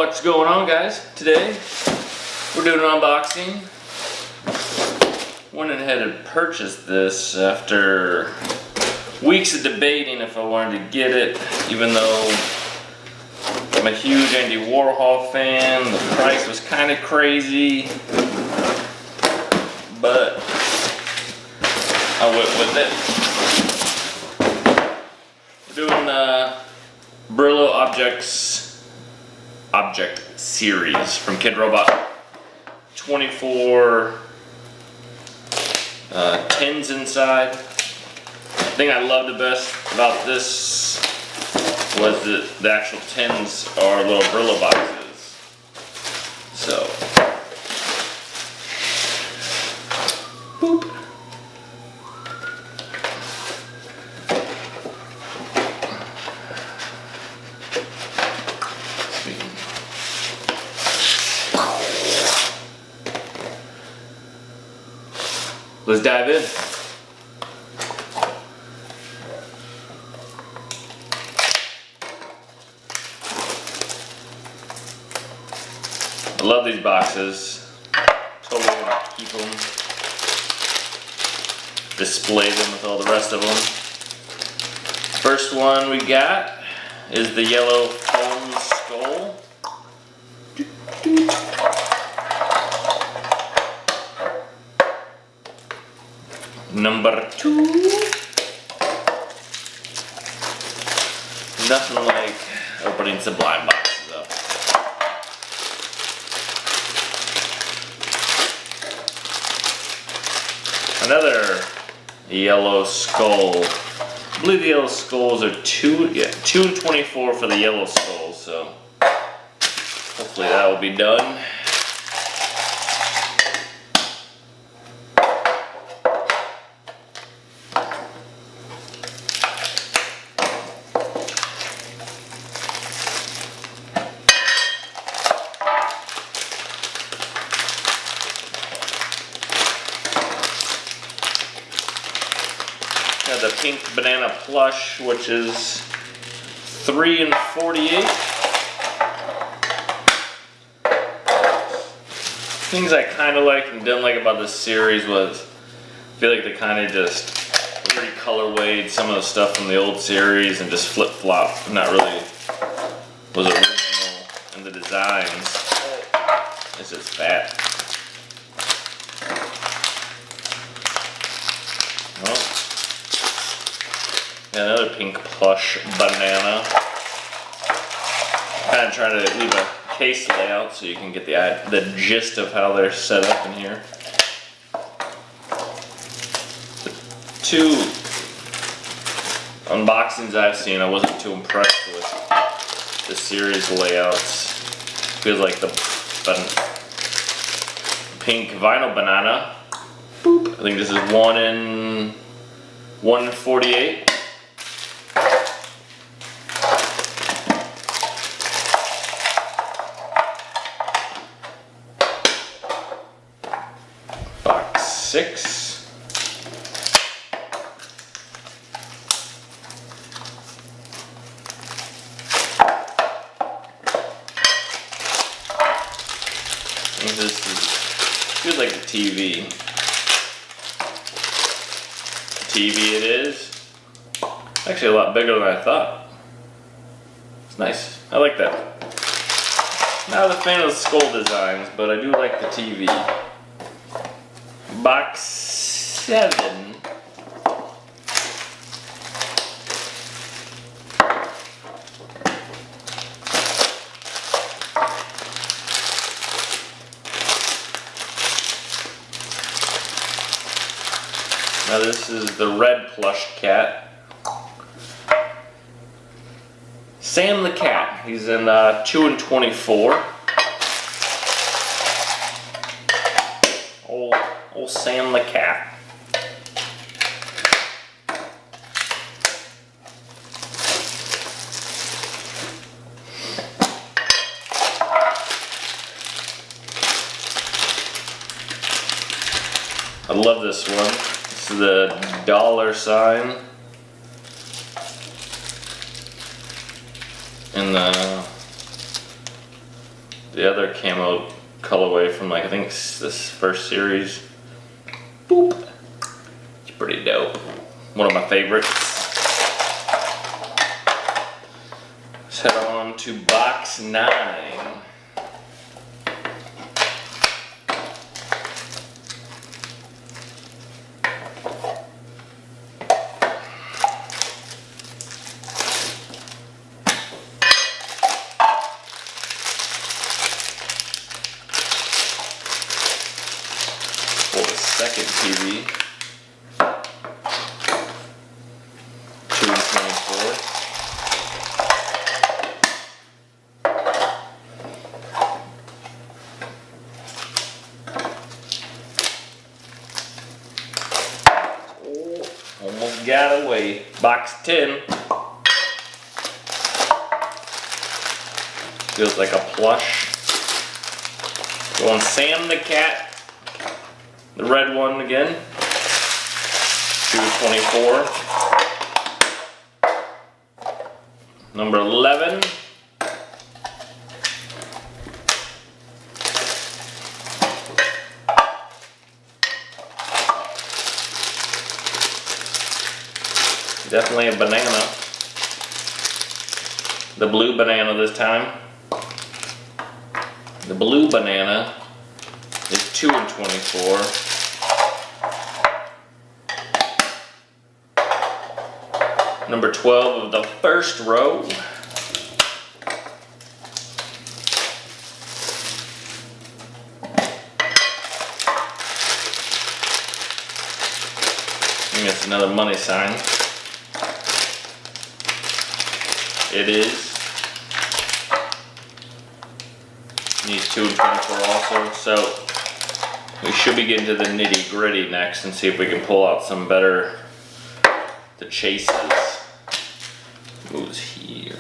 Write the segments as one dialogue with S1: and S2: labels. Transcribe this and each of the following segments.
S1: What's going on, guys? Today we're doing an unboxing. Went ahead and purchased this after weeks of debating if I wanted to get it, even though I'm a huge Andy Warhol fan. The price was kind of crazy, but I went with it. We're doing the Brillo Object series from Kidrobot. 24 tins inside. The thing I loved the best about this was that the actual tins are little Brillo boxes. So, boop. Let's dive in. I love these boxes. Totally gonna keep them. Display them with all the rest of them. First one we got is the yellow foam skull. Number 2. Nothing like opening Sublime boxes up. Another yellow skull. I believe the yellow skulls are 2 and 24 for the yellow skulls, so hopefully that will be done. The pink banana plush, which is 3 and 48. Things I kind of liked and didn't like about this series was I feel like they kind of just recolorwayed some of the stuff from the old series and just flip-flop. Not really was original in the designs. It's just fat. Well, another pink plush banana. Kind of trying to leave a case layout so you can get the gist of how they're set up in here. The 2 unboxings I've seen, I wasn't too impressed with the series layouts. Feels like the pink vinyl banana. Boop. I think this is 1 and 48. Box 6. I think this feels like a TV. TV it is. Actually a lot bigger than I thought. It's nice. I like that. Not a fan of the skull designs, but I do like the TV. Box 7. Now this is the red plush cat. Sam the cat. He's in 2 and 24. Old Sam the cat. I love this one. This is the $. And the other camo colorway from like I think this first series. Boop. It's pretty dope. One of my favorites. Let's head on to box 9. Second TV, 2 and 24. Oh, almost got away. Box 10. Feels like a plush. Going Sam the Cat. The red one again, 224. Number 11. Definitely a banana. The blue banana this time. The blue banana is 2 and 24. Number 12 of the first row. I think it's another money sign. It is. Needs 2 and 24 also, so we should be getting to the nitty gritty next and see if we can pull out some better, the chases. Goes here.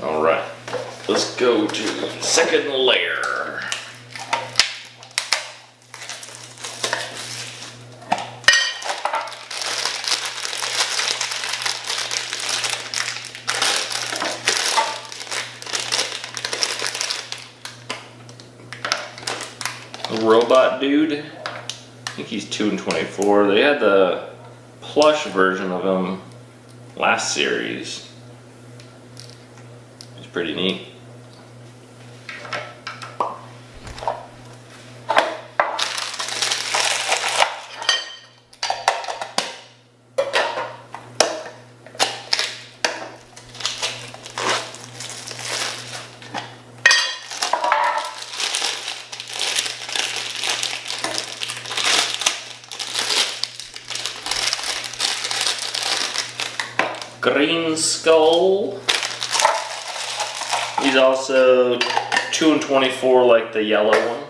S1: All right, let's go to second layer. Robot dude, I think he's 2 and 24. They had the plush version of him last series. It's pretty neat. Green Skull. He's also 2 and 24 like the yellow one.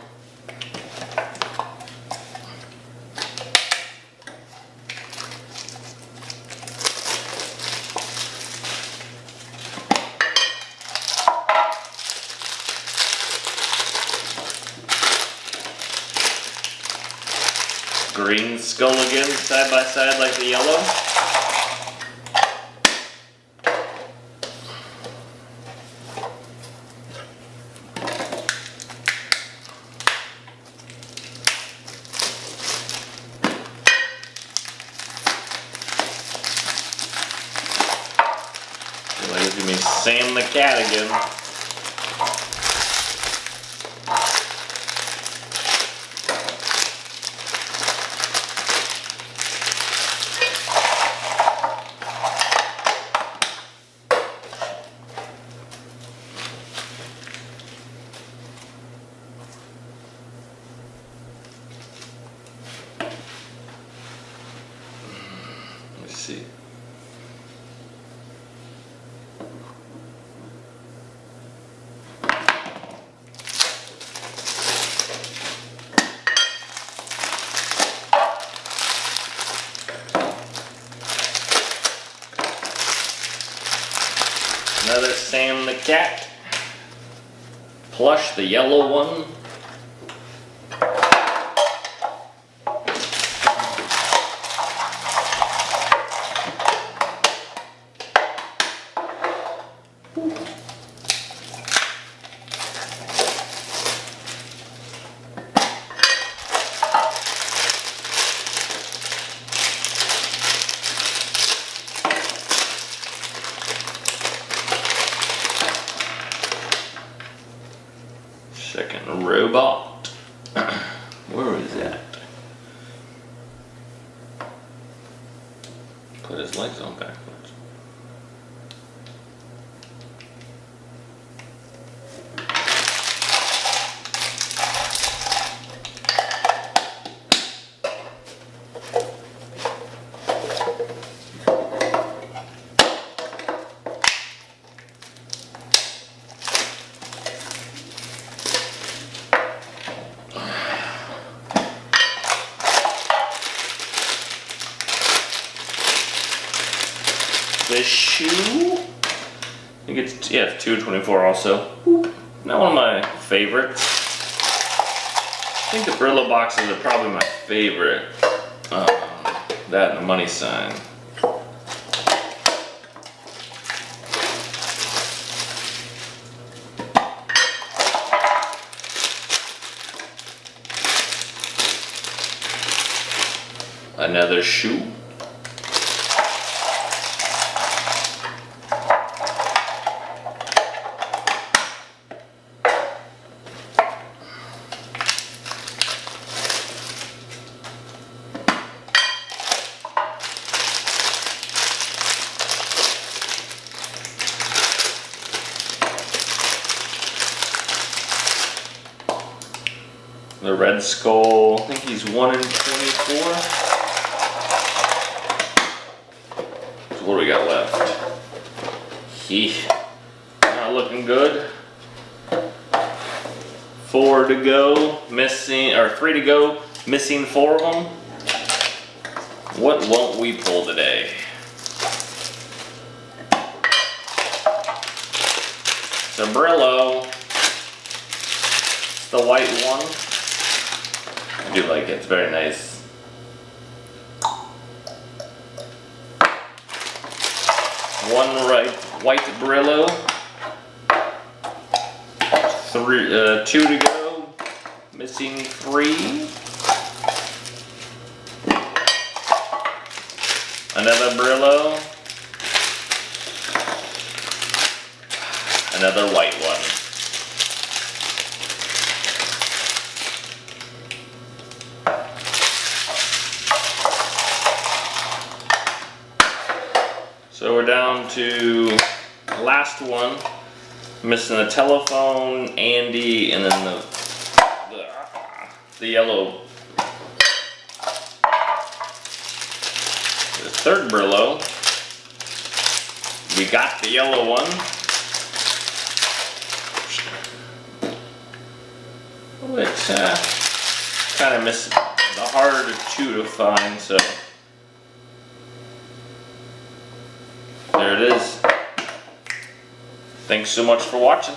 S1: Green Skull again, side by side like the yellow. It's gonna be Sam the Cat again. Let's see. Another Sam the Cat. Plush, the yellow one. Second robot. Where is that? Put his legs on backwards. This shoe, I think it's, yeah, it's $2.24 also. Not one of my favorites. I think the Brillo boxes are probably my favorite. That and the money sign. Another shoe. The Red Skull, I think he's 1 in 24. So what do we got left? Not looking good. 4 to go, missing, or 3 to go, missing 4 of them. What won't we pull today? So Brillo, the white one. I do like it, it's very nice. One white Brillo. 2 to go, missing 3. Another Brillo. Another white one. So we're down to the last one. Missing the telephone, Andy, and then the yellow. The third Brillo. We got the yellow one. Which kind of missed the harder 2 to find, so there it is. Thanks so much for watching.